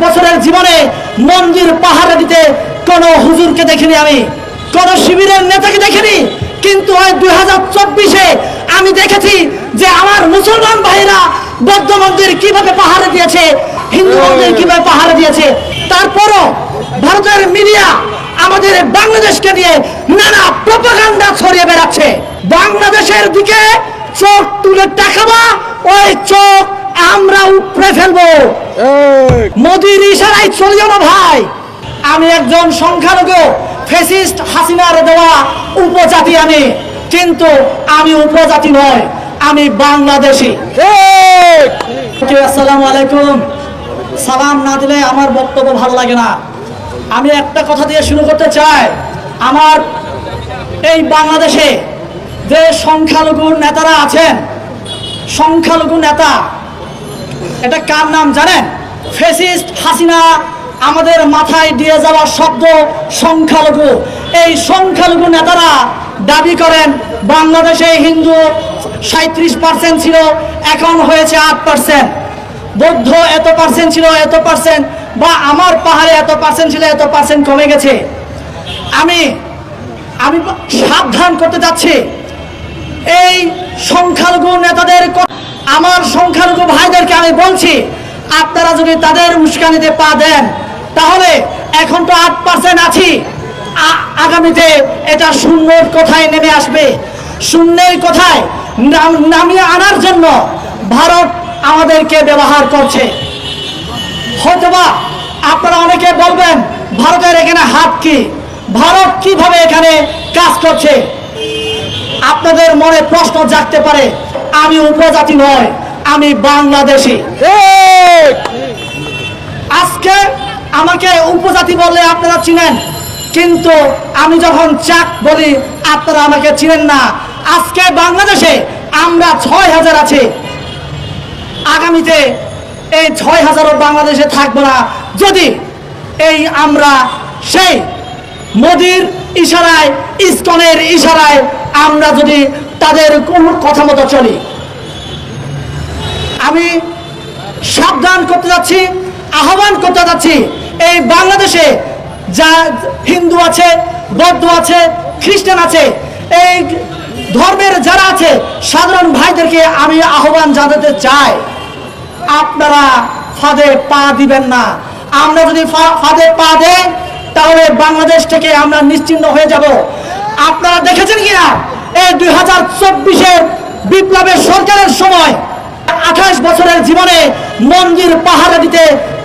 বছরের জীবনে মন্দির পাহারা দিতে কোনো হুজুরকে দেখিনি, আমি কোন শিবিরের নেতাকে দেখিনি। কিন্তু ওই 2024-এ আমি দেখেছি যে আমার মুসলমান ভাইরা বৌদ্ধ মন্দির কিভাবে পাহারা দিয়েছে, হিন্দু মন্দির কিভাবে পাহারা দিয়েছে। তারপরও ভারতের মিডিয়া আমাদের বাংলাদেশকে নিয়ে নানা প্রপাগান্ডা ছড়িয়ে বেড়াচ্ছে। বাংলাদেশের দিকে চোখ তুলে তাকাবা, ওই চোখ আমরা উপড়ে ফেলবো। মোদির ইশারায় চলে যাবো ভাই। আমি একজন সংখ্যালঘু, ফ্যাসিস্ট হাসিনার দেওয়া উপজাতি আমি, কিন্তু আমি উপজাতি নয়, আমি বাংলাদেশি। আসসালামু আলাইকুম। সালাম না দিলে আমার বক্তব্য ভালো লাগে না। আমি একটা কথা দিয়ে শুরু করতে চাই। আমার এই বাংলাদেশে যে সংখ্যালঘু নেতারা আছেন, সংখ্যালঘু নেতা, এটা কার নাম জানেন? ফ্যাসিস্ট হাসিনা আমাদের মাথায় দিয়ে যাওয়া শব্দ সংখ্যালঘু। এই সংখ্যালঘু নেতারা দাবি করেন বাংলাদেশে হিন্দু 37% ছিল, এখন হয়েছে 8%। বৌদ্ধ এত পার্সেন্ট ছিল, এত পার্সেন্ট, বা আমার পাহাড়ে এত পার্সেন্ট ছিল, এত পার্সেন্ট কমে গেছে। আমি সাবধান করতে যাচ্ছি এই সংখ্যালঘু নেতাদের। আমার সংখ্যালঘু ভাইদেরকে আমি বলছি, আপনারা যদি তাদের উস্কানিতে পা দেন তাহলে এখন তো 8% আছি, আগামীতে এটা শূন্যের কোথায় নেমে আসবে। শূন্যের কোথায় নামিয়ে আনার জন্য ভারত আমাদেরকে ব্যবহার করছে। হয়তোবা আপনারা অনেকে বলবেন ভারতের এখানে হাত কি, ভারত কিভাবে এখানে কাজ করছে। আপনাদের মনে প্রশ্ন জাগতে পারে, আমি উপজাতি নয়, আমি বাংলাদেশি। আজকে আমাকে উপজাতি বললে আপনারা চিনেন, কিন্তু আমি যখন চাক বলি আপনারা আমাকে চিনেন না। আজকে বাংলাদেশে আমরা 6000 আছি, আগামীতে এই 6000ও বাংলাদেশে থাকবো না যদি এই আমরা সেই মোদির ইশারায়, ইসকনের ইশারায় আমরা যদি তাদের কোন কথা মতো চলি। আমি সাবধান করতে যাচ্ছি, আহ্বান করতে যাচ্ছি, এই বাংলাদেশে যা হিন্দু আছে, বৌদ্ধ আছে, খ্রিস্টান আছে, এই ধর্মের যারা আছে সাধারণ ভাইদেরকে আমি আহ্বান জানাতে চাই, আপনারা ফাঁদে পা দিবেন না। আমরা যদি ফাঁদে পা দেই তাহলে বাংলাদেশ থেকে আমরা নিশ্চিহ্ন হয়ে যাব। আপনারা দেখেছেন কিনা এই 2024-এর বিপ্লবের সরকারের সময় 28 বছরের জীবনে মন্দির পাহারা দিতে